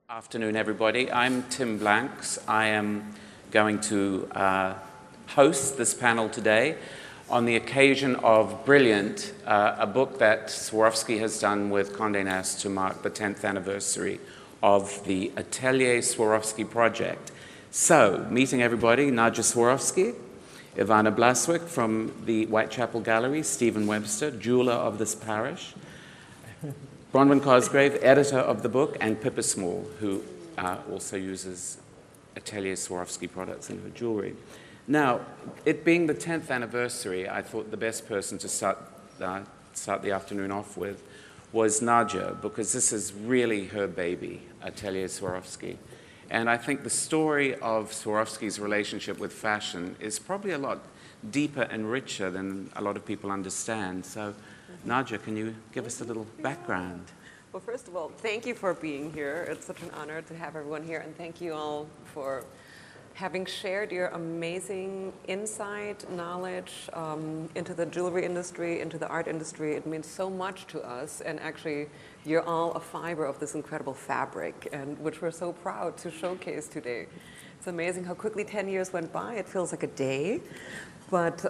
Afternoon, everybody. I'm Tim Blanks. I am going to host this panel today on the occasion of Brilliant, a book that Swarovski has done with Condé Nast to mark the 10th anniversary of the Atelier Swarovski project. So, meeting everybody, Nadja Swarovski, Iwona Blazwick from the Whitechapel Gallery, Stephen Webster, jeweler of this parish, Bronwyn Cosgrave, editor of the book, and Pippa Small, who also uses Atelier Swarovski products in her jewelry. Now, it being the 10th anniversary, I thought the best person to start the afternoon off with was Nadja, because this is really her baby, Atelier Swarovski. And I think the story of Swarovski's relationship with fashion is probably a lot deeper and richer than a lot of people understand. So, Nadja, can you give us a little background? Well, first of all, thank you for being here. It's such an honor to have everyone here, and thank you all for having shared your amazing insight, knowledge into the jewelry industry, into the art industry. It means so much to us, and actually, you're all a fiber of this incredible fabric, and which we're so proud to showcase today. It's amazing how quickly 10 years went by. It feels like a day, but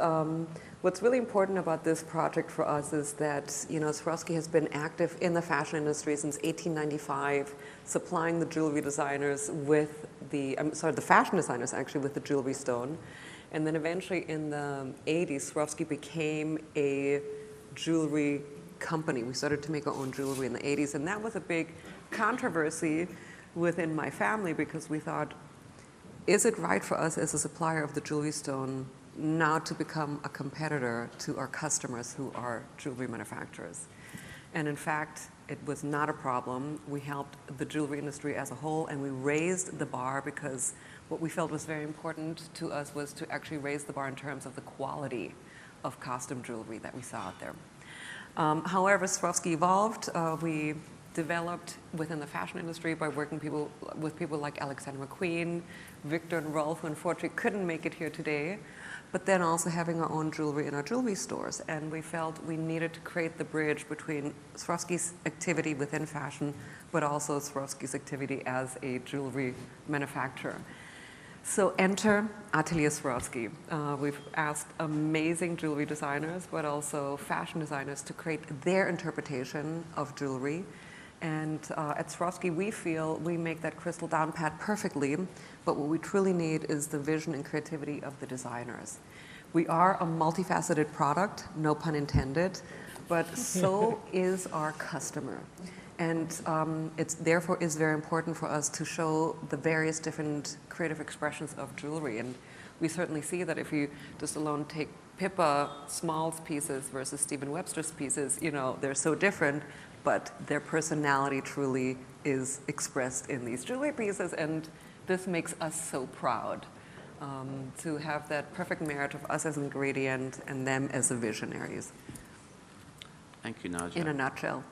what's really important about this project for us is that, Swarovski has been active in the fashion industry since 1895, supplying the jewelry designers with the fashion designers actually with the jewelry stone. And then eventually in the 80s, Swarovski became a jewelry company. We started to make our own jewelry in the 80s, and that was a big controversy within my family because we thought, is it right for us as a supplier of the jewelry stone now to become a competitor to our customers who are jewelry manufacturers? And in fact, it was not a problem. We helped the jewelry industry as a whole, and we raised the bar because what we felt was very important to us was to actually raise the bar in terms of the quality of costume jewelry that we saw out there. However, Swarovski evolved. We developed within the fashion industry by working with people like Alexander McQueen, Victor and Rolf, who unfortunately couldn't make it here today, but then also having our own jewelry in our jewelry stores. And we felt we needed to create the bridge between Swarovski's activity within fashion, but also Swarovski's activity as a jewelry manufacturer. So enter Atelier Swarovski. We've asked amazing jewelry designers, but also fashion designers to create their interpretation of jewelry. And at Swarovski, we feel we make that crystal down pat perfectly, but what we truly need is the vision and creativity of the designers. We are a multifaceted product, no pun intended, but so is our customer. And it therefore is very important for us to show the various different creative expressions of jewelry. And we certainly see that if you just alone take Pippa Small's pieces versus Stephen Webster's pieces, they're so different, but their personality truly is expressed in these jewelry pieces, and this makes us so proud to have that perfect marriage of us as an ingredient and them as the visionaries. Thank you, Nadja. In a nutshell.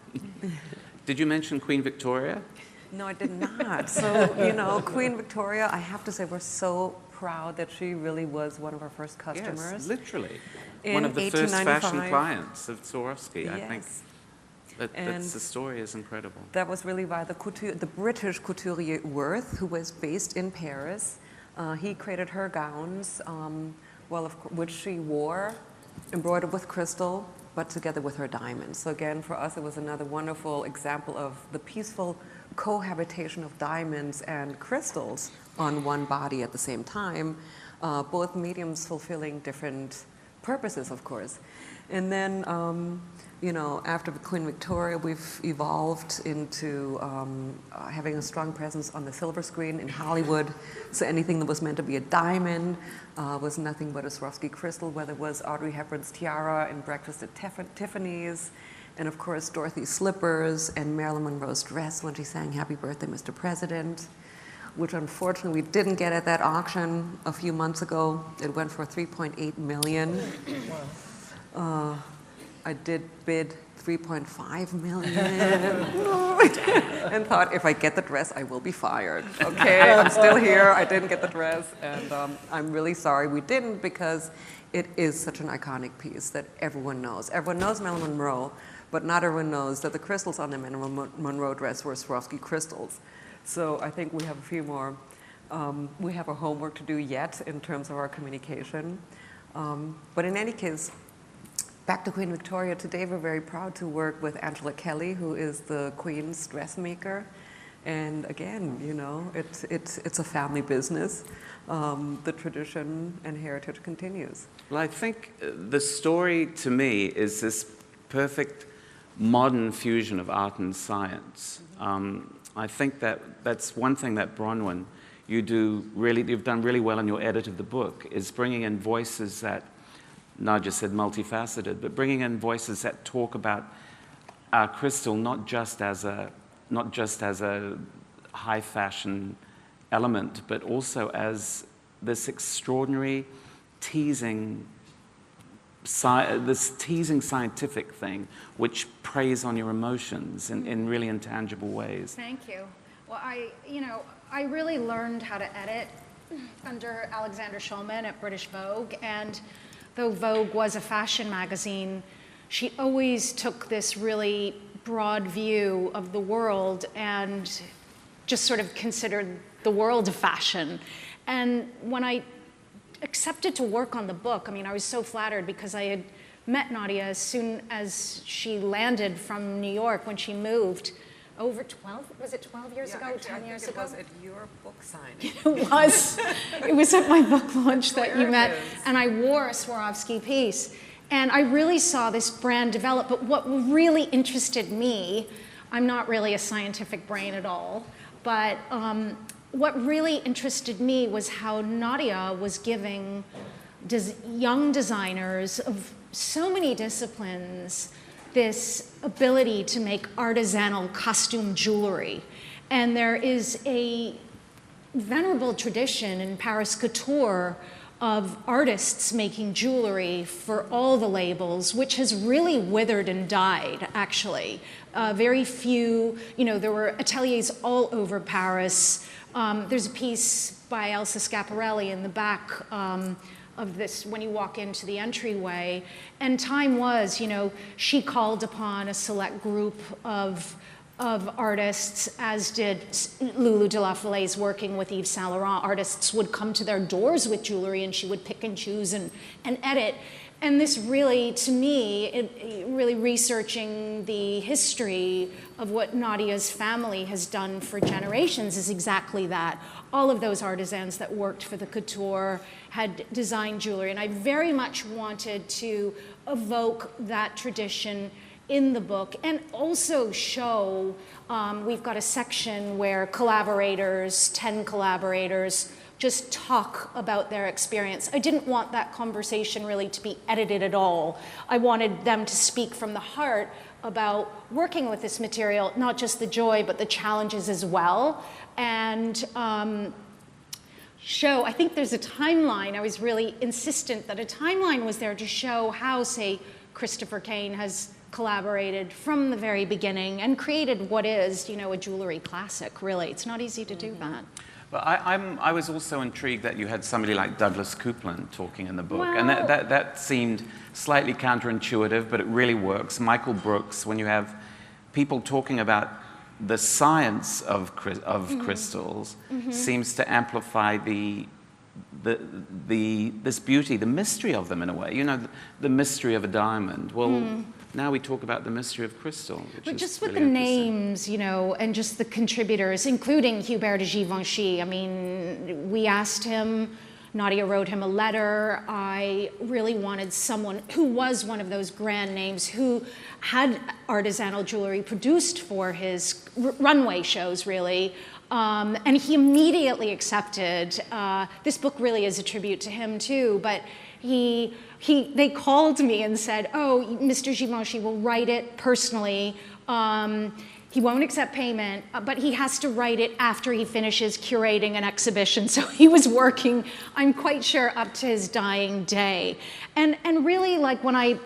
Did you mention Queen Victoria? No, I did not. So, Queen Victoria, I have to say we're so proud that she really was one of our first customers. Yes, literally. In one of the first 1895. fashion clients of Swarovski, I think. Yes. The story is incredible. That was really by the British couturier Worth, who was based in Paris. He created her gowns, which she wore, embroidered with crystal, but together with her diamonds. So again, for us, it was another wonderful example of the peaceful cohabitation of diamonds and crystals on one body at the same time, both mediums fulfilling different purposes, of course. And then, after Queen Victoria, we've evolved into having a strong presence on the silver screen in Hollywood. So anything that was meant to be a diamond was nothing but a Swarovski crystal, whether it was Audrey Hepburn's tiara in Breakfast at Tiffany's, and of course Dorothy's slippers and Marilyn Monroe's dress when she sang Happy Birthday, Mr. President, which unfortunately we didn't get at that auction a few months ago. It went for $3.8 million. I did bid $3.5 million and thought, if I get the dress, I will be fired. Okay, I'm still here. I didn't get the dress, and I'm really sorry we didn't, because it is such an iconic piece that everyone knows. Everyone knows Marilyn Monroe, but not everyone knows that the crystals on the Marilyn Monroe dress were Swarovski crystals. So I think we have a few more, we have our homework to do yet in terms of our communication. But in any case, back to Queen Victoria, today we're very proud to work with Angela Kelly, who is the Queen's dressmaker. And again, you know, it's a family business. The tradition and heritage continues. Well, I think the story to me is this perfect modern fusion of art and science. I think that's one thing that Bronwyn, you've done really well in your edit of the book, is bringing in voices that, Nadja said multifaceted, but bringing in voices that talk about our crystal not just as a high fashion element, but also as this extraordinary teasing scientific thing which preys on your emotions in really intangible ways. Thank you. Well, I really learned how to edit under Alexander Shulman at British Vogue, and though Vogue was a fashion magazine, she always took this really broad view of the world and just sort of considered the world of fashion. And when I accepted to work on the book, I mean, I was so flattered because I had met Nadja as soon as she landed from New York when she moved over 12, was it 12 years ago, actually, 10 years ago? It was at your book signing. It was at my book launch that you met, it is. and I wore a Swarovski piece. And I really saw this brand develop, but what really interested me, I'm not really a scientific brain at all, but what really interested me was how Nadja was giving young designers of so many disciplines this ability to make artisanal costume jewelry. And there is a venerable tradition in Paris couture of artists making jewelry for all the labels, which has really withered and died, actually. Very few, there were ateliers all over Paris. There's a piece by Elsa Schiaparelli in the back of this when you walk into the entryway. And time was, she called upon a select group of artists, as did Lulu de la Falaise working with Yves Saint Laurent. Artists would come to their doors with jewelry and she would pick and choose and edit. And this really, to me, really researching the history of what Nadja's family has done for generations is exactly that. All of those artisans that worked for the couture had designed jewelry. And I very much wanted to evoke that tradition in the book and also show, we've got a section where collaborators, 10 collaborators, just talk about their experience. I didn't want that conversation really to be edited at all. I wanted them to speak from the heart about working with this material, not just the joy, but the challenges as well. And show, I think there's a timeline. I was really insistent that a timeline was there to show how, say, Christopher Kane has collaborated from the very beginning and created what is, a jewelry classic, really. It's not easy to do that. But I was also intrigued that you had somebody like Douglas Coupland talking in the book. Well, and that seemed slightly counterintuitive, but it really works. Michael Brooks, when you have people talking about the science of crystals, seems to amplify this beauty, the mystery of them in a way. The mystery of a diamond. Well, now we talk about the mystery of crystal, which but is just with really the names, and just the contributors, including Hubert de Givenchy. I mean, we asked him, Nadja wrote him a letter. I really wanted someone who was one of those grand names who had artisanal jewelry produced for his runway shows, really. And he immediately accepted. This book really is a tribute to him too, but they called me and said, oh, Mr. Givenchy will write it personally. He won't accept payment, but he has to write it after he finishes curating an exhibition. So he was working, I'm quite sure, up to his dying day. And really, like when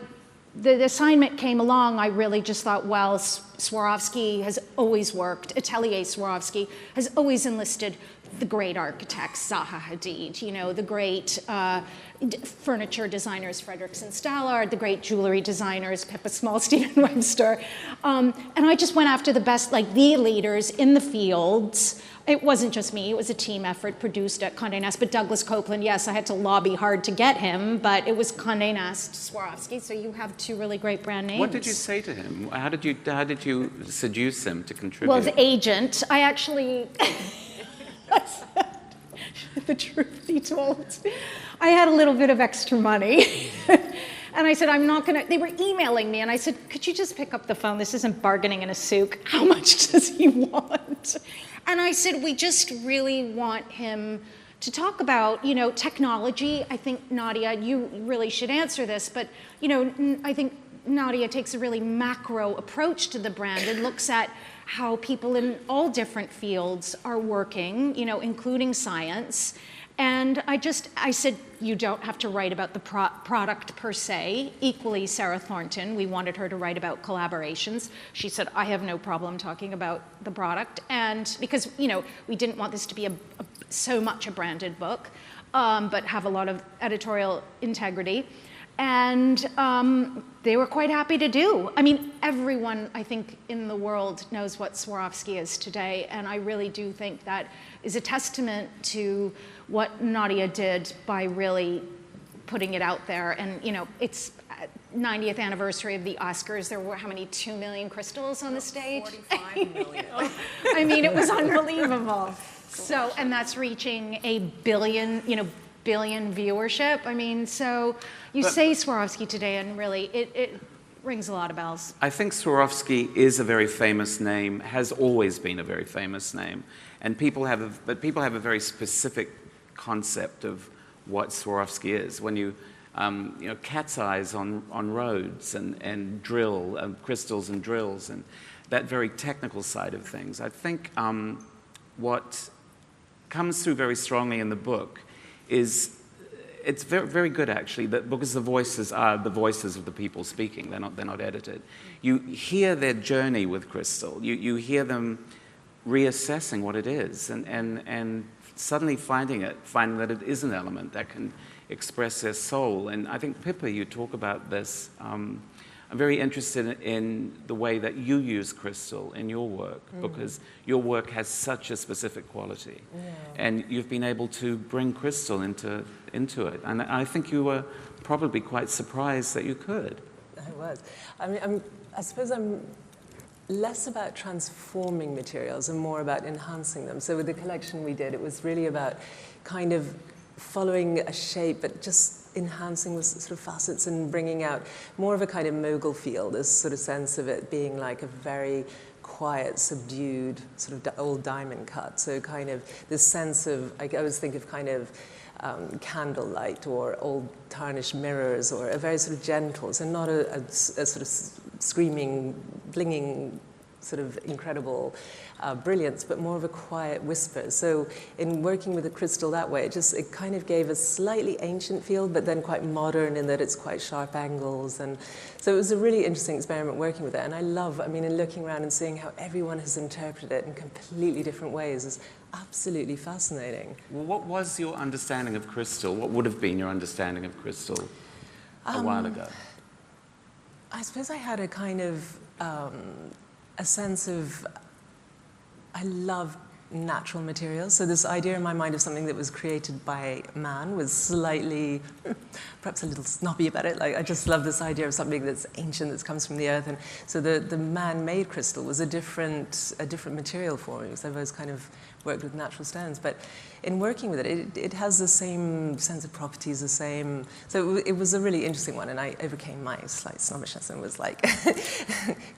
the assignment came along, I really just thought, well, Swarovski has always worked. Atelier Swarovski has always enlisted the great architects, Zaha Hadid, you know, the great furniture designers, Frederickson Stallard, the great jewelry designers, Pippa Small, Stephen Webster. And I just went after the best, like the leaders in the fields. It wasn't just me, it was a team effort produced at Condé Nast, but Douglas Copeland, yes, I had to lobby hard to get him, but it was Condé Nast Swarovski, so you have two really great brand names. What did you say to him? How did you seduce him to contribute? Well, his agent, I actually, the truth be told, I had a little bit of extra money. And I said, I'm not gonna, they were emailing me, and I said, could you just pick up the phone? This isn't bargaining in a souk. How much does he want? And I said, we just really want him to talk about, you know, technology. I think, Nadja, you really should answer this, but, you know, I think Nadja takes a really macro approach to the brand and looks at how people in all different fields are working, you know, including science. And I said, you don't have to write about the product per se. Equally, Sarah Thornton, we wanted her to write about collaborations. She said, I have no problem talking about the product. And because, you know, we didn't want this to be so much a branded book, but have a lot of editorial integrity. And they were quite happy to do. I mean, everyone, I think, in the world knows what Swarovski is today, and I really do think that is a testament to what Nadja did by really putting it out there. And, you know, it's 90th anniversary of the Oscars. There were, how many, 2 million crystals on the stage? 45 million. I mean, it was unbelievable. So, and that's reaching a billion viewership. I mean, so you say Swarovski today, and really, it rings a lot of bells. I think Swarovski is a very famous name, has always been a very famous name, and people have a very specific concept of what Swarovski is. When you know, cat's eyes on roads and drill crystals and drills and that very technical side of things. I think what comes through very strongly in the book is it's very, very good actually, because the voices are the voices of the people speaking. They're not edited. You hear their journey with crystal. You hear them reassessing what it is and suddenly finding that it is an element that can express their soul. And I think, Pippa, you talk about this. I'm very interested in the way that you use crystal in your work, because your work has such a specific quality. Yeah. And you've been able to bring crystal into it. And I think you were probably quite surprised that you could. I was. I mean, I suppose I'm less about transforming materials and more about enhancing them. So with the collection we did, it was really about kind of following a shape, but just enhancing the sort of facets and bringing out more of a kind of Mogul feel, this sort of sense of it being like a very quiet, subdued, sort of old diamond cut. So kind of this sense of, I always think of kind of candlelight or old tarnished mirrors, or a very sort of gentle, so not a sort of screaming, blinging, sort of incredible brilliance, but more of a quiet whisper. So in working with the crystal that way, it kind of gave a slightly ancient feel, but then quite modern in that it's quite sharp angles. And so it was a really interesting experiment working with it. And I mean, in looking around and seeing how everyone has interpreted it in completely different ways is absolutely fascinating. Well, what was your understanding of crystal? What would have been your understanding of crystal a while ago? I suppose I had a kind of a sense of, I love natural materials. So this idea in my mind of something that was created by man was slightly, perhaps a little snobby about it. Like, I just love this idea of something that's ancient, that comes from the earth. And so the man-made crystal was a different material for me, because I've always kind of worked with natural stones. But in working with it, it has the same sense of properties, the same. So it was a really interesting one, and I overcame my slight snobbishness and was like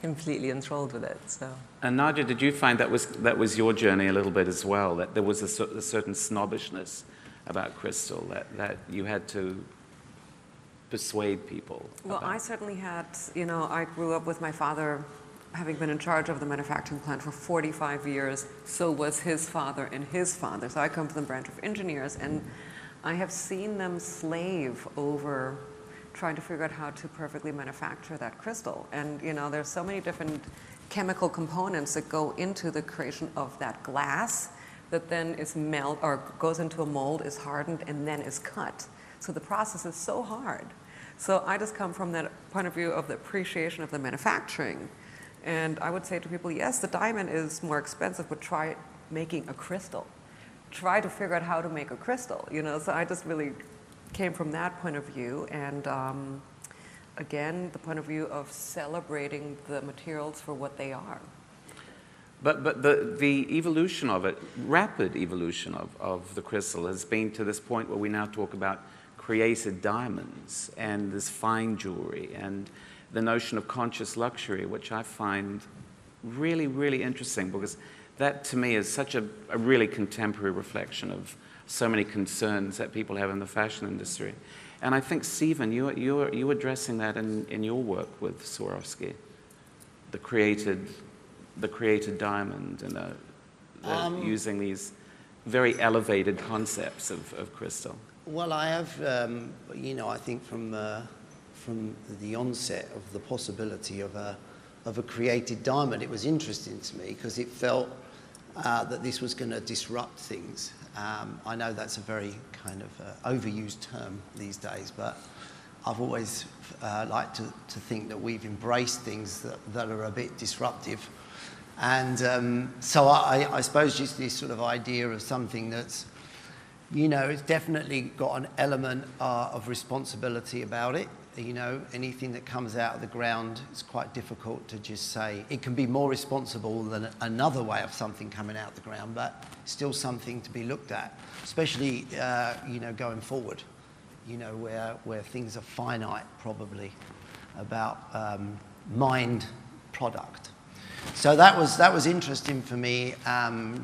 completely enthralled with it. So. And Nadja, did you find that was your journey a little bit as well? That there was a certain snobbishness about crystal that you had to persuade people? Well, I certainly had. You know, I grew up with my father having been in charge of the manufacturing plant for 45 years. So was his father and his father. So I come from the branch of engineers, and I have seen them slave over trying to figure out how to perfectly manufacture that crystal. And, you know, there's so many different chemical components that go into the creation of that glass, that then is or goes into a mold, is hardened, and then is cut. So the process is so hard. So I just come from that point of view of the appreciation of the manufacturing. And I would say to people, yes, the diamond is more expensive, but try making a crystal. Try to figure out how to make a crystal, you know? So I just really came from that point of view. And again, the point of view of celebrating the materials for what they are. But the evolution of it, rapid evolution of the crystal has been to this point where we now talk about created diamonds and this fine jewelry and the notion of conscious luxury, which I find really, really interesting, because that to me is such a really contemporary reflection of so many concerns that people have in the fashion industry. And I think, Stephen, you're addressing that in your work with Swarovski, the created diamond and using these very elevated concepts of crystal. Well, I have, you know, I think from the onset of the possibility of a created diamond, it was interesting to me because it felt that this was going to disrupt things. I know that's a very kind of overused term these days, but I've always liked to think that we've embraced things that are a bit disruptive. And so I suppose just this sort of idea of something that's, you know, it's definitely got an element of responsibility about it. You know, anything that comes out of the ground, it's quite difficult to just say. It can be more responsible than another way of something coming out of the ground, but still something to be looked at, especially, you know, going forward, you know, where things are finite, probably, about mined product. So that was interesting for me,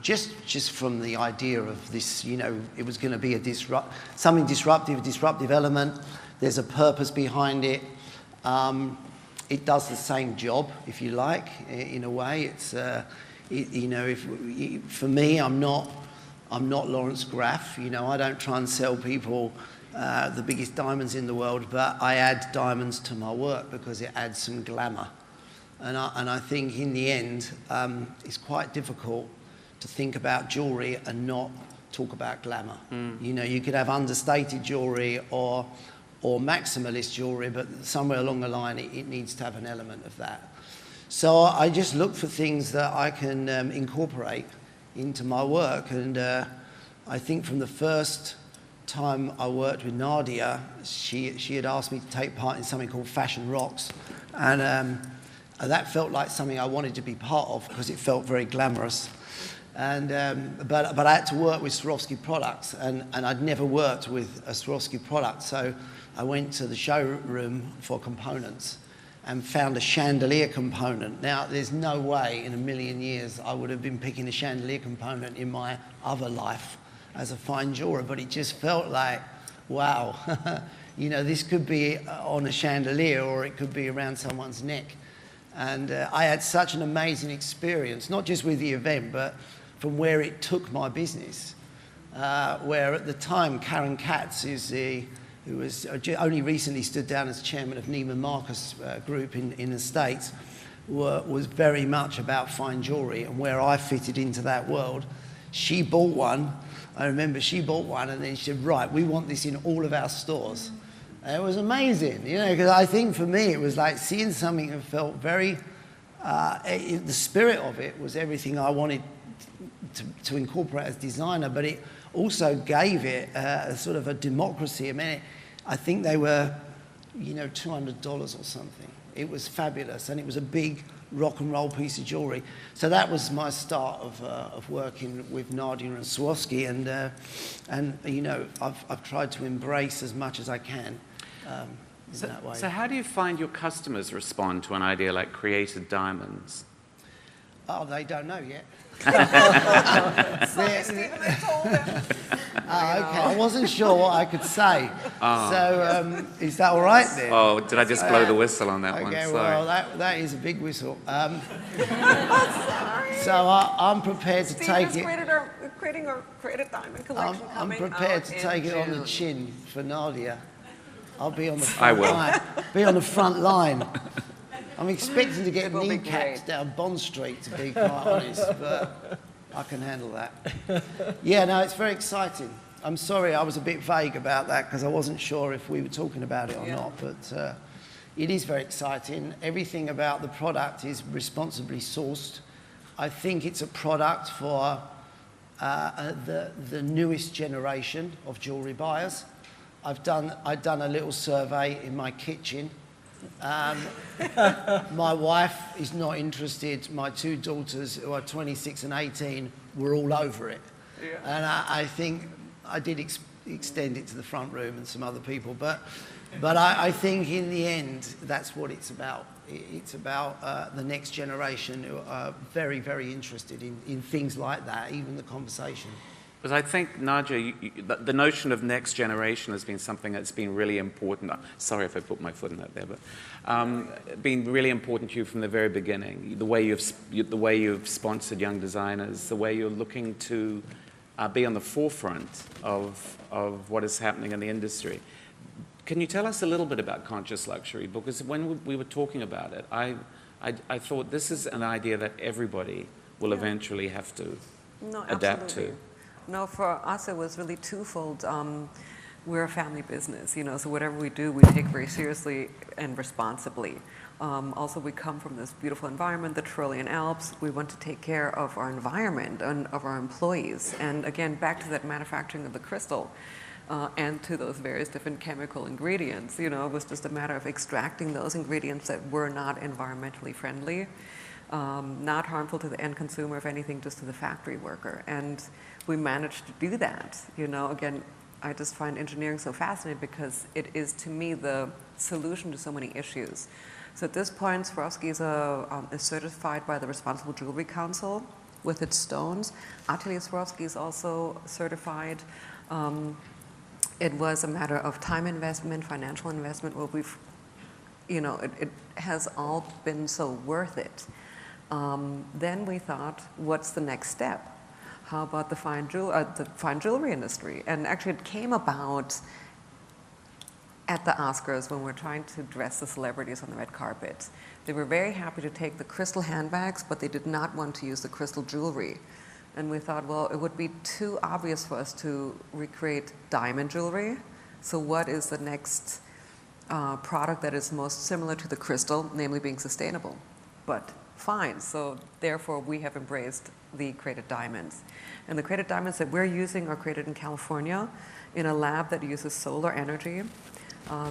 just from the idea of this, you know, it was going to be a disruptive element. There's a purpose behind it. It does the same job, if you like, in a way. It's, you know, for me, I'm not Lawrence Graff. You know, I don't try and sell people the biggest diamonds in the world, but I add diamonds to my work because it adds some glamour. And I think in the end, it's quite difficult to think about jewellery and not talk about glamour. You know, you could have understated jewellery or maximalist jewellery, but somewhere along the line it needs to have an element of that. So I just look for things that I can incorporate into my work. And I think from the first time I worked with Nadja, she had asked me to take part in something called Fashion Rocks. And that felt like something I wanted to be part of because it felt very glamorous. And but I had to work with Swarovski products, and I'd never worked with a Swarovski product, so I went to the showroom for components and found a chandelier component. Now, there's no way in a million years I would have been picking a chandelier component in my other life as a fine jeweler, but it just felt like, wow, you know, this could be on a chandelier or it could be around someone's neck. And I had such an amazing experience, not just with the event, but from where it took my business. Where at the time, Karen Katz, who was only recently stood down as chairman of Neiman Marcus group in the States, was very much about fine jewellery, and where I fitted into that world. She bought one. I remember she bought one, and then she said, right, we want this in all of our stores. It was amazing, you know, because I think for me it was like seeing something that felt very, the spirit of it was everything I wanted to incorporate as designer, but it also gave it a sort of a democracy. I mean, I think they were, you know, $200 or something. It was fabulous, and it was a big rock and roll piece of jewellery. So that was my start of working with Nadja and Swarovski, and you know, I've tried to embrace as much as I can. In that way. So how do you find your customers respond to an idea like created diamonds? Oh, they don't know yet. Sorry, Stephen, I told him. Okay, I wasn't sure what I could say. So is that all right then? Oh, did I just blow the whistle on that one? Okay, Sorry. well, that is a big whistle. Sorry. So I'm prepared to take it. Creating a created diamond collection. I'm prepared to take it on the chin for Nadja. I'll be on the front I will. line. Be on the front line. I'm expecting to get It will be kneecaps great. down Bond Street, to be quite honest, but I can handle that. Yeah, no, it's very exciting. I'm sorry I was a bit vague about that because I wasn't sure if we were talking about it or not, but it is very exciting. Everything about the product is responsibly sourced. I think it's a product for the newest generation of jewellery buyers. I've done a little survey in my kitchen. My wife is not interested. My two daughters, who are 26 and 18, were all over it. Yeah. And I think I did extend it to the front room and some other people. But I think in the end, that's what it's about. It's about the next generation who are very, very interested in things like that, even the conversation. Because I think, Nadja, the notion of next generation has been something that's been really important. Sorry if I put my foot in that there, but been really important to you from the very beginning. The way you've sponsored young designers, the way you're looking to be on the forefront of what is happening in the industry. Can you tell us a little bit about conscious luxury? Because when we were talking about it, I thought this is an idea that everybody will eventually have to adapt to. No, for us it was really twofold. We're a family business, so whatever we do, we take very seriously and responsibly. Also, we come from this beautiful environment, the Tyrolean Alps. We want to take care of our environment and of our employees. And again, back to that manufacturing of the crystal and to those various different chemical ingredients. It was just a matter of extracting those ingredients that were not environmentally friendly, not harmful to the end consumer, if anything, just to the factory worker. And we managed to do that. Again, I just find engineering so fascinating because it is, to me, the solution to so many issues. So at this point, Swarovski is certified by the Responsible Jewelry Council with its stones. Atelier Swarovski is also certified. It was a matter of time investment, financial investment, where we've, it has all been so worth it. Then we thought, what's the next step? How about the fine jewelry industry? And actually it came about at the Oscars when we're trying to dress the celebrities on the red carpet. They were very happy to take the crystal handbags, but they did not want to use the crystal jewelry. And we thought, well, it would be too obvious for us to recreate diamond jewelry. So what is the next product that is most similar to the crystal, namely being sustainable? But fine, so therefore we have embraced the created diamonds. And the created diamonds that we're using are created in California in a lab that uses solar energy.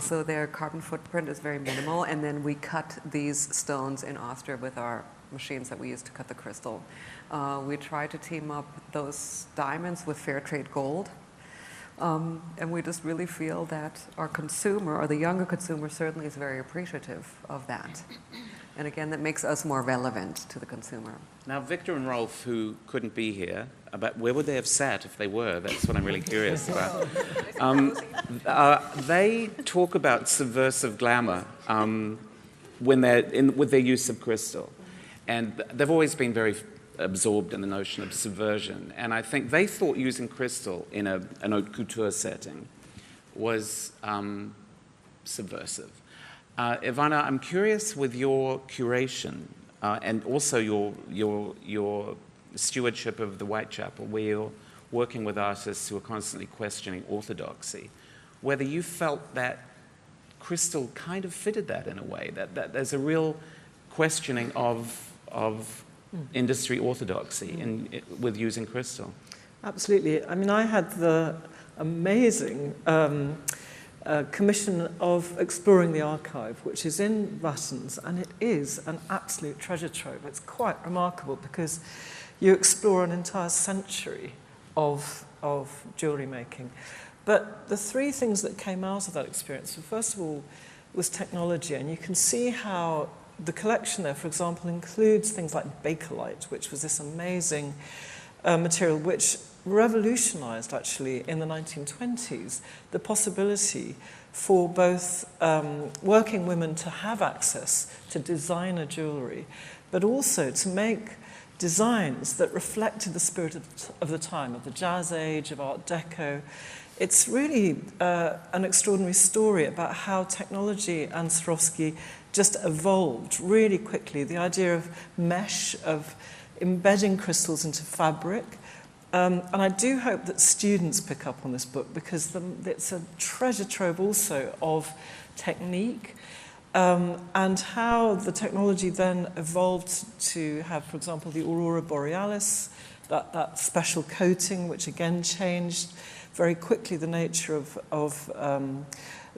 So their carbon footprint is very minimal, and then we cut these stones in Austria with our machines that we use to cut the crystal. We try to team up those diamonds with fair trade gold. And we just really feel that our consumer, or the younger consumer, certainly is very appreciative of that. And again, that makes us more relevant to the consumer. Now, Victor and Rolf, who couldn't be here, where would they have sat if they were? That's what I'm really curious about. They talk about subversive glamour when with their use of crystal. And they've always been very absorbed in the notion of subversion. And I think they thought using crystal in an haute couture setting was subversive. Iwona, I'm curious with your curation and also your stewardship of the Whitechapel, where you're working with artists who are constantly questioning orthodoxy, whether you felt that crystal kind of fitted that in a way, that there's a real questioning of industry orthodoxy with using crystal. Absolutely. I mean, I had the amazing commission of exploring the archive, which is in Wattens, and it is an absolute treasure trove. It's quite remarkable because you explore an entire century of jewellery making. But the three things that came out of that experience, first of all, was technology, and you can see how the collection there, for example, includes things like Bakelite, which was this amazing material which revolutionized, actually, in the 1920s, the possibility for both working women to have access to designer jewellery, but also to make designs that reflected the spirit of the time, of the Jazz Age, of Art Deco. It's really an extraordinary story about how technology and Swarovski just evolved really quickly. The idea of mesh, of embedding crystals into fabric. And I do hope that students pick up on this book, because it's a treasure trove also of technique, and how the technology then evolved to have, for example, the aurora borealis, that special coating, which again changed very quickly the nature of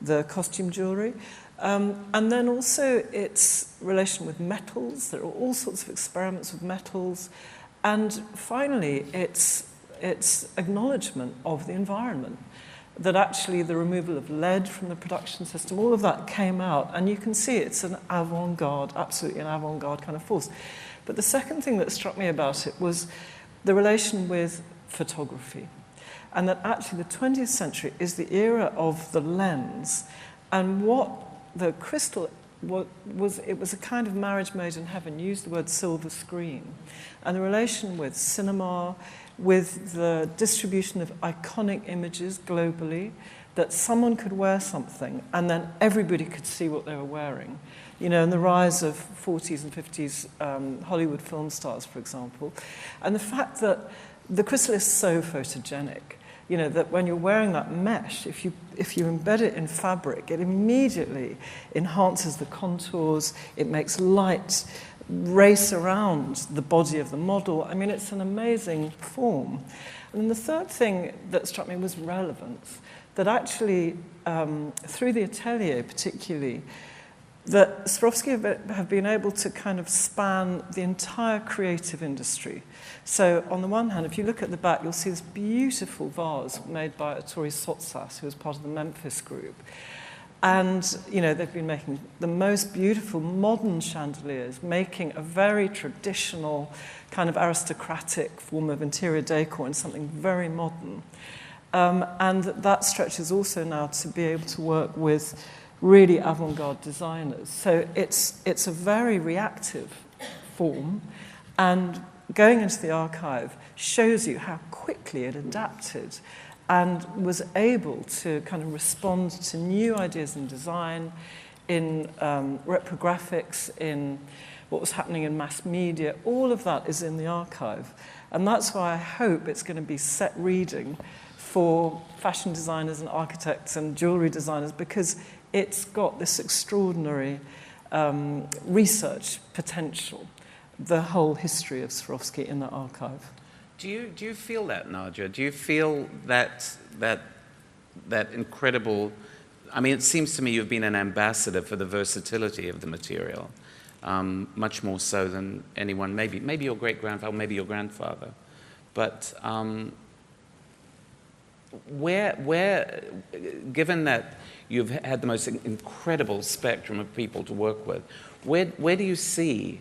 the costume jewellery. And then also its relation with metals. There are all sorts of experiments with metals. And finally, its acknowledgement of the environment, that actually the removal of lead from the production system, all of that came out. And you can see it's an avant-garde, absolutely an avant-garde kind of force. But the second thing that struck me about it was the relation with photography. And that actually the 20th century is the era of the lens. And what the crystal was, it was a kind of marriage made in heaven. You used the word silver screen. And the relation with cinema, with the distribution of iconic images globally, that someone could wear something and then everybody could see what they were wearing. You know, and the rise of 40s and 50s Hollywood film stars, for example. And the fact that the crystal is so photogenic, you know, that when you're wearing that mesh, if you embed it in fabric, it immediately enhances the contours, it makes light race around the body of the model. I mean, it's an amazing form. And then the third thing that struck me was relevance, that actually, through the Atelier particularly, that Swarovski have been able to kind of span the entire creative industry. So on the one hand, if you look at the back, you'll see this beautiful vase made by Ettore Sottsass, who was part of the Memphis group. And, you know, they've been making the most beautiful modern chandeliers, making a very traditional kind of aristocratic form of interior decor in something very modern. And that stretches also now to be able to work with really avant-garde designers. So it's a very reactive form, and going into the archive shows you how quickly it adapted and was able to kind of respond to new ideas in design, in reprographics, in what was happening in mass media. All of that is in the archive. And that's why I hope it's going to be set reading for fashion designers and architects and jewellery designers, because it's got this extraordinary research potential, the whole history of Swarovski in the archive. Do you feel that, Nadja? Do you feel that incredible? I mean, it seems to me you've been an ambassador for the versatility of the material, much more so than anyone. Maybe your great-grandfather, maybe your grandfather, but where, given that you've had the most incredible spectrum of people to work with, where do you see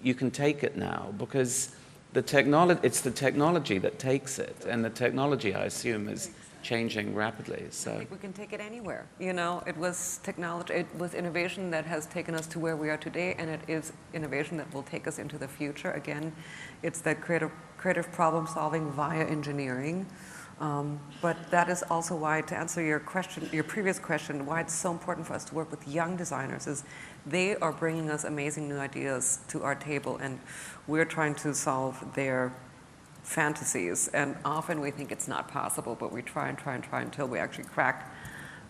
you can take it now? Because it's the technology that takes it, and the technology, I assume, is changing rapidly. So I think we can take it anywhere. You know, it was technology, it was innovation that has taken us to where we are today, and it is innovation that will take us into the future. Again, it's that creative problem solving via engineering. But that is also why, to answer your question, your previous question, why it's so important for us to work with young designers is they are bringing us amazing new ideas to our table, and we're trying to solve their fantasies. And often we think it's not possible, but we try and try and try until we actually crack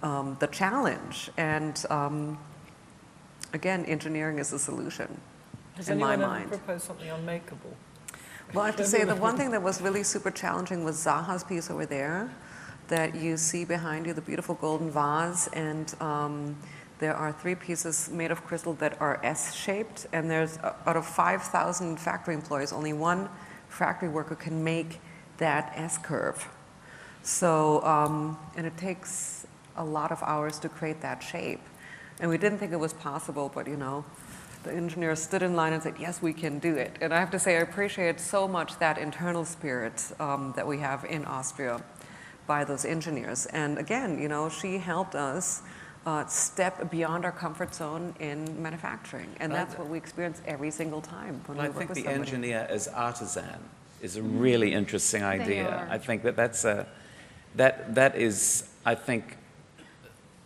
the challenge. And again, engineering is the solution, in my mind. Has anyone ever proposed something unmakeable? Well, I have to say, the one thing that was really super challenging was Zaha's piece over there that you see behind you, the beautiful golden vase. And there are 3 pieces made of crystal that are S-shaped. And there's, out of 5,000 factory employees, only one factory worker can make that S-curve. So, and it takes a lot of hours to create that shape. And we didn't think it was possible, but you know, the engineers stood in line and said, yes, we can do it. And I have to say, I appreciate so much that internal spirit that we have in Austria by those engineers. And again, you know, she helped us step beyond our comfort zone in manufacturing. And that's what we experience every single time when we work with somebody. I think the engineer as artisan is a really interesting idea. I think that is, I think,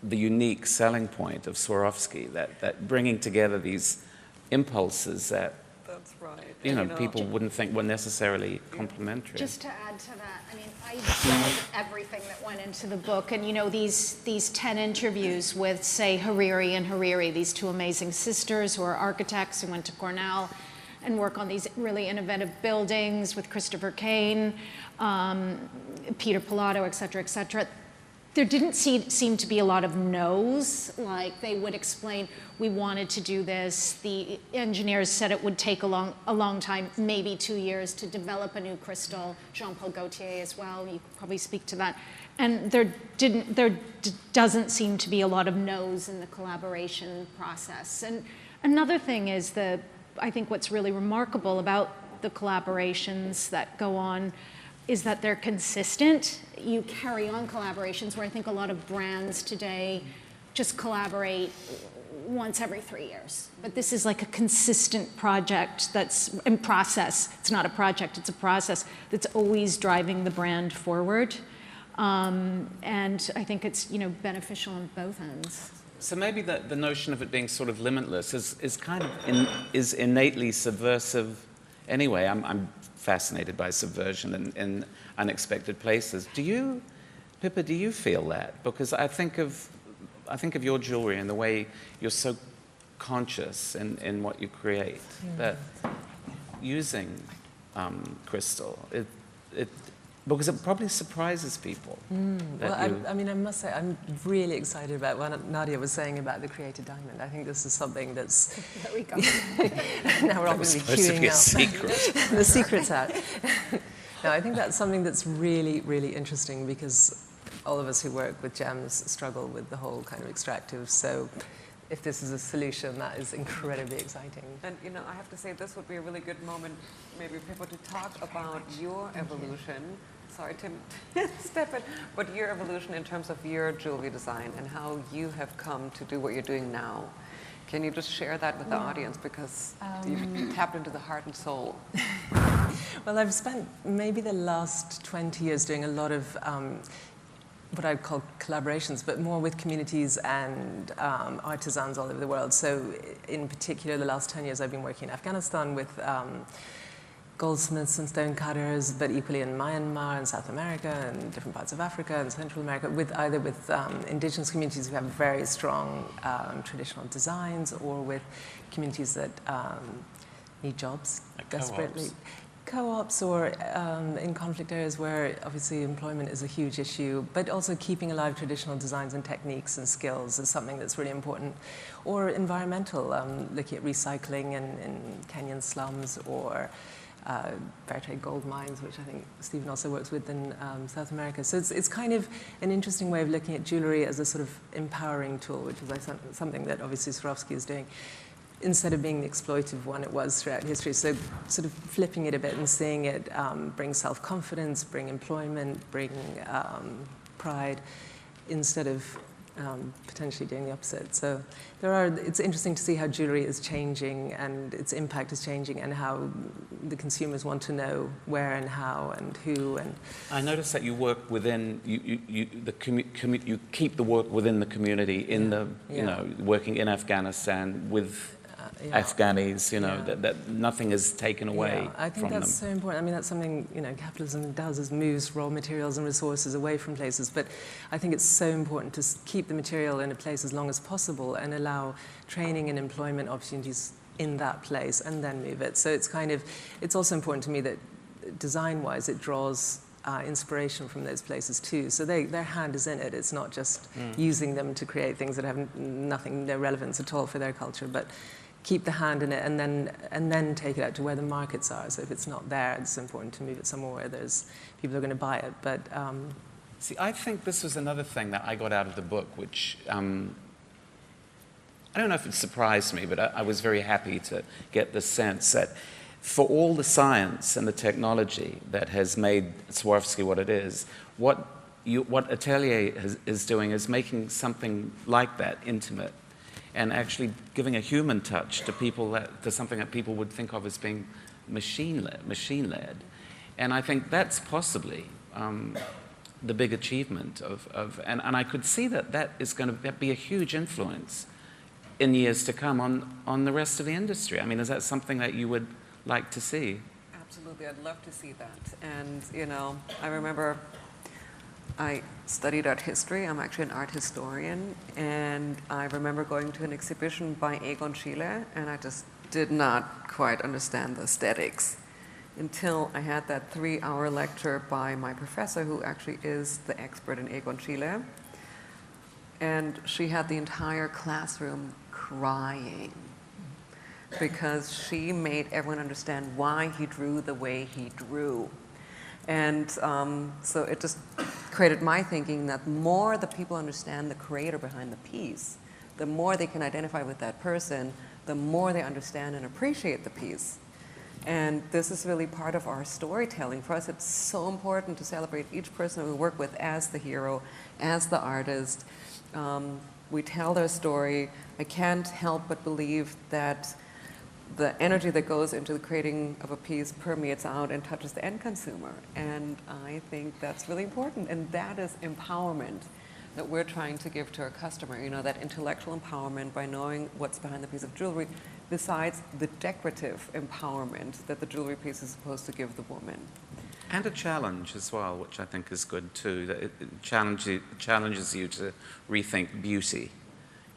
the unique selling point of Swarovski, that bringing together these impulses that That's right. you know, people wouldn't think were necessarily complementary. Just to add to that, I mean, I read everything that went into the book, and you know, these 10 interviews with, say, Hariri and Hariri, these two amazing sisters who are architects who went to Cornell and work on these really innovative buildings with Christopher Kane, Peter Pilato, et cetera, there didn't seem to be a lot of no's. Like, they would explain, we wanted to do this. The engineers said it would take a long time, maybe 2 years, to develop a new crystal. Jean-Paul Gaultier as well, you could probably speak to that. And there doesn't seem to be a lot of no's in the collaboration process. And another thing is I think what's really remarkable about the collaborations that go on is that they're consistent. You carry on collaborations where I think a lot of brands today just collaborate once every 3 years. But this is like a consistent project that's in process. It's not a project, it's a process that's always driving the brand forward. And I think it's, you know, beneficial on both ends. So maybe the notion of it being sort of limitless is kind of is innately subversive anyway. I'm fascinated by subversion in unexpected places. Pippa, do you feel that? Because I think of your jewelry and the way you're so conscious in what you create, that using crystal, because it probably surprises people. Well, I mean, I must say, I'm really excited about what Nadja was saying about the created diamond. I think this is something that's... There we go. Now we're all going to be queuing a secret. The secret's out. No, I think that's something that's really, really interesting, because all of us who work with gems struggle with the whole kind of extractive. So if this is a solution, that is incredibly exciting. And, you know, I have to say this would be a really good moment, maybe, people, to talk about your evolution. Sorry, Tim, step in. But your evolution in terms of your jewelry design and how you have come to do what you're doing now. Can you just share that with the audience? Because you've tapped into the heart and soul. Well, I've spent maybe the last 20 years doing a lot of what I'd call collaborations, but more with communities and artisans all over the world. So in particular, the last 10 years I've been working in Afghanistan with goldsmiths and stone cutters, but equally in Myanmar and South America and different parts of Africa and Central America, with either with indigenous communities who have very strong traditional designs, or with communities that need jobs desperately. Co-ops, or in conflict areas where obviously employment is a huge issue, but also keeping alive traditional designs and techniques and skills is something that's really important. Or environmental, looking at recycling in Kenyan slums, or fair trade gold mines, which I think Stephen also works with in South America. So it's kind of an interesting way of looking at jewelry as a sort of empowering tool, which is something that obviously Swarovski is doing, instead of being the exploitive one it was throughout history. So sort of flipping it a bit and seeing it bring self-confidence, bring employment, bring pride, instead of potentially doing the opposite. So it's interesting to see how jewelry is changing and its impact is changing, and how the consumers want to know where and how and who. And I noticed that you work within, you keep the work within the community, you know, working in Afghanistan with Afghanis, you know, that nothing is taken away I think from that's them. so important. I mean, that's something, you know, capitalism does, is moves raw materials and resources away from places. But I think it's so important to keep the material in a place as long as possible and allow training and employment opportunities in that place, and then move it. So it's also important to me that design-wise it draws inspiration from those places too. So their hand is in it. It's not just using them to create things that have no relevance at all for their culture, but keep the hand in it, and then take it out to where the markets are. So if it's not there, it's important to move it somewhere where there's people who are going to buy it. But see, I think this was another thing that I got out of the book, which I don't know if it surprised me, but I was very happy to get the sense that for all the science and the technology that has made Swarovski what it is, what Atelier is doing is making something like that intimate, and actually giving a human touch to something that people would think of as being machine-led. And I think that's possibly the big achievement and I could see that is going to be a huge influence in years to come on the rest of the industry. I mean, is that something that you would like to see. Absolutely, I'd love to see that. And, you know, I remember I studied art history. I'm actually an art historian. And I remember going to an exhibition by Egon Schiele, and I just did not quite understand the aesthetics until I had that 3-hour lecture by my professor, who actually is the expert in Egon Schiele. And she had the entire classroom crying because she made everyone understand why he drew the way he drew. And so it just created my thinking that the more the people understand the creator behind the piece, the more they can identify with that person, the more they understand and appreciate the piece. And this is really part of our storytelling. For us, it's so important to celebrate each person we work with as the hero, as the artist. We tell their story. I can't help but believe that the energy that goes into the creating of a piece permeates out and touches the end consumer. And I think that's really important. And that is empowerment that we're trying to give to our customer. You know, that intellectual empowerment by knowing what's behind the piece of jewelry, besides the decorative empowerment that the jewelry piece is supposed to give the woman. And a challenge as well, which I think is good too. That it challenges you to rethink beauty,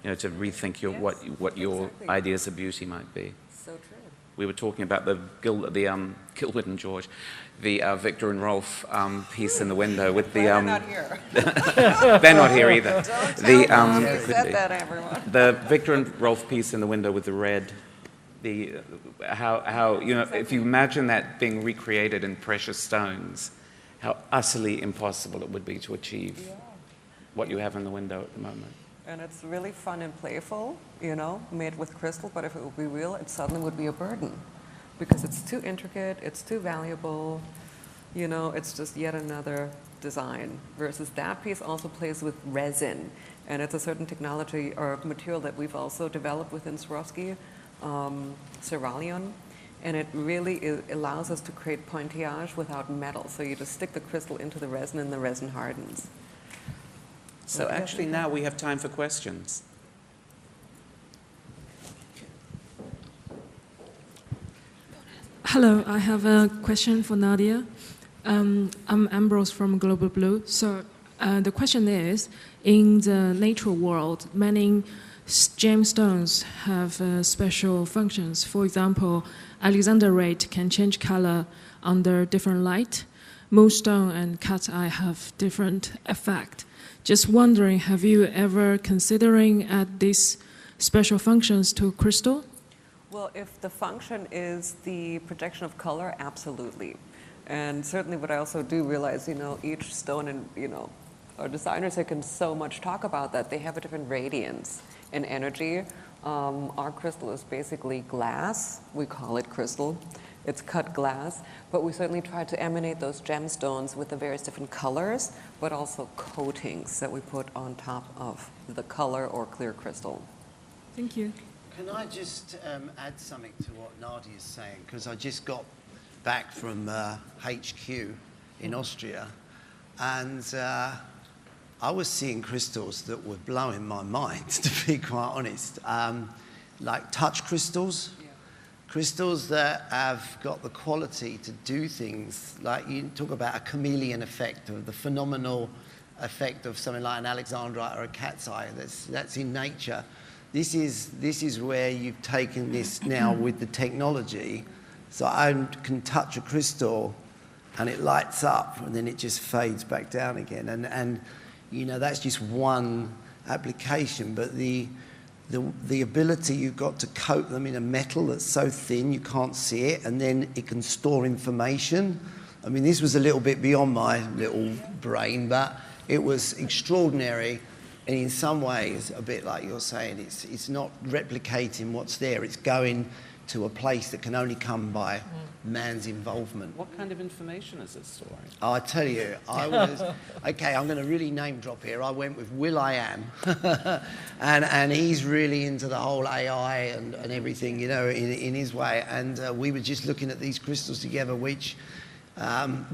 you know, to rethink your, Yes, what your exactly. ideas of beauty might be. So true. We were talking about the Gilbert and George, the Victor and Rolf piece in the window with the. They're not here. They're not here either. Don't tell them you said that, everyone. The Victor and Rolf piece in the window with the red. How you know, if you imagine that being recreated in precious stones, how utterly impossible it would be to achieve what you have in the window at the moment. And it's really fun and playful, you know, made with crystal, but if it would be real, it suddenly would be a burden because it's too intricate, it's too valuable, you know, it's just yet another design. Versus that piece also plays with resin, and it's a certain technology or material that we've also developed within Swarovski, Ceralion, and it really allows us to create pointillage without metal. So you just stick the crystal into the resin and the resin hardens. So actually now we have time for questions. Hello, I have a question for Nadja. I'm Ambrose from Global Blue. So the question is, in the natural world, many gemstones have special functions. For example, alexandrite can change color under different light. Moonstone and cat's eye have different effect. Just wondering, have you ever considering add these special functions to crystal? Well, if the function is the projection of color, absolutely. And certainly what I also do realize, you know, each stone and, you know, our designers that can so much talk about that, they have a different radiance and energy. Our crystal is basically glass. We call it crystal. It's cut glass, but we certainly try to emanate those gemstones with the various different colors, but also coatings that we put on top of the color or clear crystal. Thank you. Can I just add something to what Nadja is saying? Because I just got back from HQ in Austria, and I was seeing crystals that were blowing my mind, to be quite honest. Like touch crystals. Crystals that have got the quality to do things, like you talk about a chameleon effect, or the phenomenal effect of something like an alexandrite or a cat's eye. That's in nature. This is where you've taken this now with the technology. So I can touch a crystal and it lights up and then it just fades back down again. And you know, that's just one application, but the ability you've got to coat them in a metal that's so thin you can't see it, and then it can store information. I mean, this was a little bit beyond my little brain, but it was extraordinary, and in some ways, a bit like you're saying, it's not replicating what's there, it's going to a place that can only come by man's involvement. What kind of information is it storing? I tell you, I was... Okay, I'm going to really name drop here. I went with will.i.am, and he's really into the whole AI and everything, you know, in his way. And we were just looking at these crystals together, which,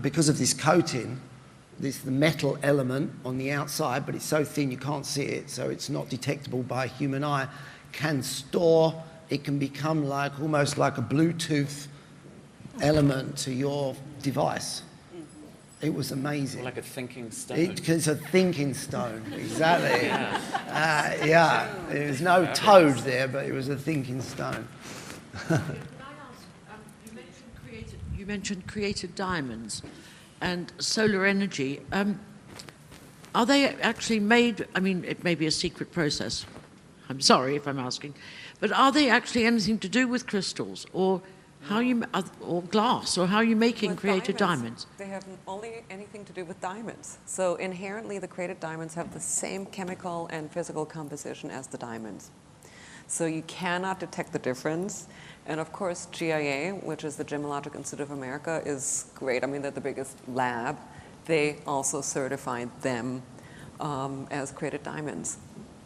because of this coating, the metal element on the outside, but it's so thin you can't see it, so it's not detectable by a human eye, can store... It can become like almost like a Bluetooth element to your device. It was amazing. Like a thinking stone. It's a thinking stone, exactly. Yeah, there was no toad there, but it was a thinking stone. Can I ask, you mentioned created diamonds and solar energy. Are they actually made, I mean, it may be a secret process, I'm sorry if I'm asking, but are they actually anything to do with crystals or how you, or glass, or how are you making created diamonds? They have only anything to do with diamonds. So inherently the created diamonds have the same chemical and physical composition as the diamonds. So you cannot detect the difference. And of course GIA, which is the Gemologic Institute of America, is great. I mean, they're the biggest lab. They also certified them as created diamonds.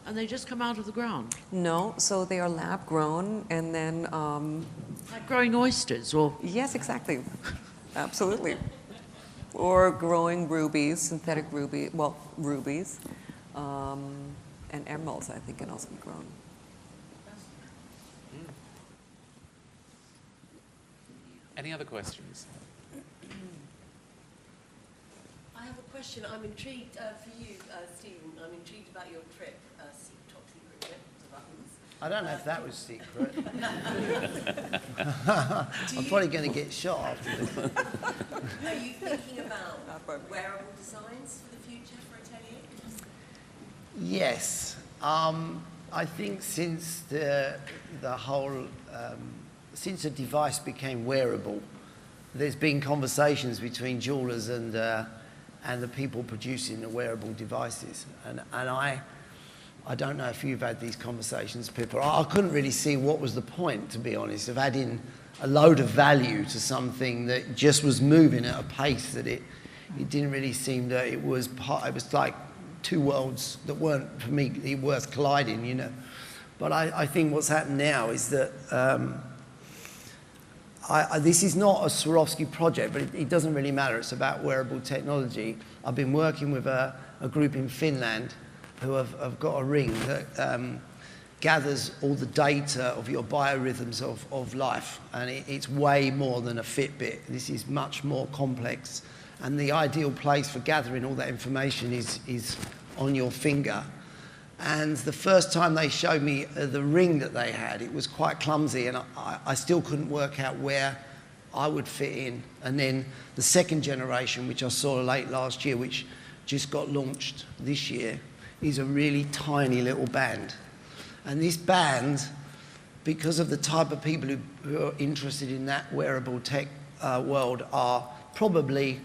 And they just come out of the ground? No, so they are lab grown and then... like growing oysters, or? Yes, exactly. Absolutely. Or growing rubies, synthetic ruby, well, rubies, and emeralds, I think, can also be grown. Any other questions? I have a question. I'm intrigued for you, Stephen. I'm intrigued about your trip, top secret trip to Buttons. I don't know if that was secret. I'm probably going to get shot after this. Are you thinking about wearable designs for the future for Atelier? Yes. I think since the whole... since the device became wearable, there's been conversations between jewelers and the people producing the wearable devices. And I don't know if you've had these conversations, Pippa. I couldn't really see what was the point, to be honest, of adding a load of value to something that just was moving at a pace that it didn't really seem that it was like two worlds that weren't, for me, worth colliding, you know. But I think what's happened now is that this is not a Swarovski project, but it doesn't really matter. It's about wearable technology. I've been working with a group in Finland who have got a ring that gathers all the data of your biorhythms of life. And it's way more than a Fitbit. This is much more complex. And the ideal place for gathering all that information is on your finger. And the first time they showed me the ring that they had, it was quite clumsy, and I still couldn't work out where I would fit in. And then the second generation, which I saw late last year, which just got launched this year, is a really tiny little band. And this band, because of the type of people who are interested in that wearable tech world, are probably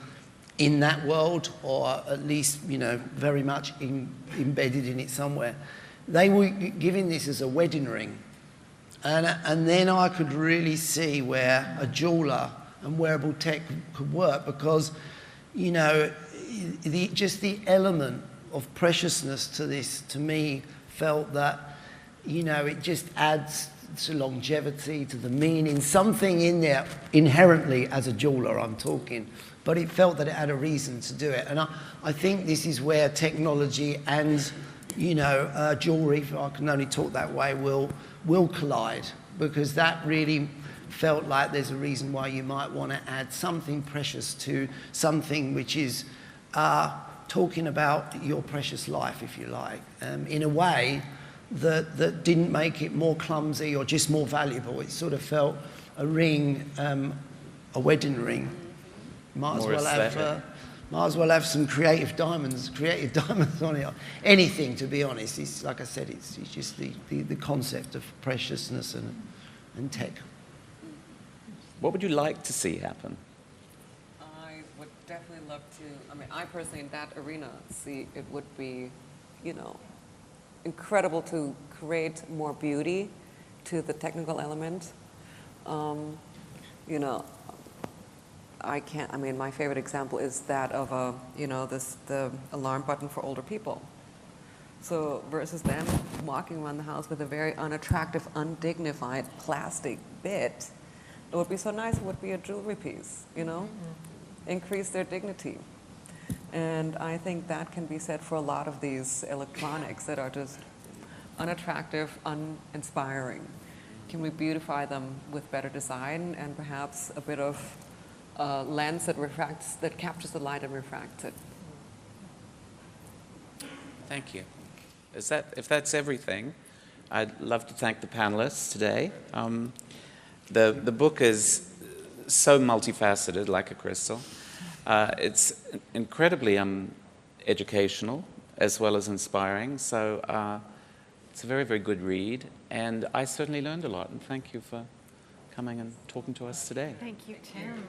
in that world, or at least, you know, very much embedded in it somewhere. They were giving this as a wedding ring. And then I could really see where a jeweler and wearable tech could work, because, you know, just the element of preciousness to this, to me, felt that, you know, it just adds to longevity, to the meaning, something in there inherently as a jeweler, I'm talking. But it felt that it had a reason to do it. And I think this is where technology and, you know, jewellery, if I can only talk that way, will collide. Because that really felt like there's a reason why you might want to add something precious to something which is talking about your precious life, if you like, in a way that didn't make it more clumsy or just more valuable. It sort of felt a ring, a wedding ring. Might as well have some creative diamonds on it. Anything, to be honest. It's, like I said, it's just the concept of preciousness and tech. What would you like to see happen? I would definitely love to, I mean, I personally, in that arena, see it would be, you know, incredible to create more beauty to the technical element. You know, I mean, my favorite example is that of the alarm button for older people. So versus them walking around the house with a very unattractive, undignified plastic bit, it would be so nice. It would be a jewelry piece, you know, increase their dignity. And I think that can be said for a lot of these electronics that are just unattractive, uninspiring. can we beautify them with better design and perhaps a bit of lens that captures the light and refracts it. Thank you. If that's everything, I'd love to thank the panelists today. The book is so multifaceted, like a crystal. It's incredibly educational as well as inspiring. So it's a very, very good read. And I certainly learned a lot. And thank you for coming and talking to us today. Thank you, Tim.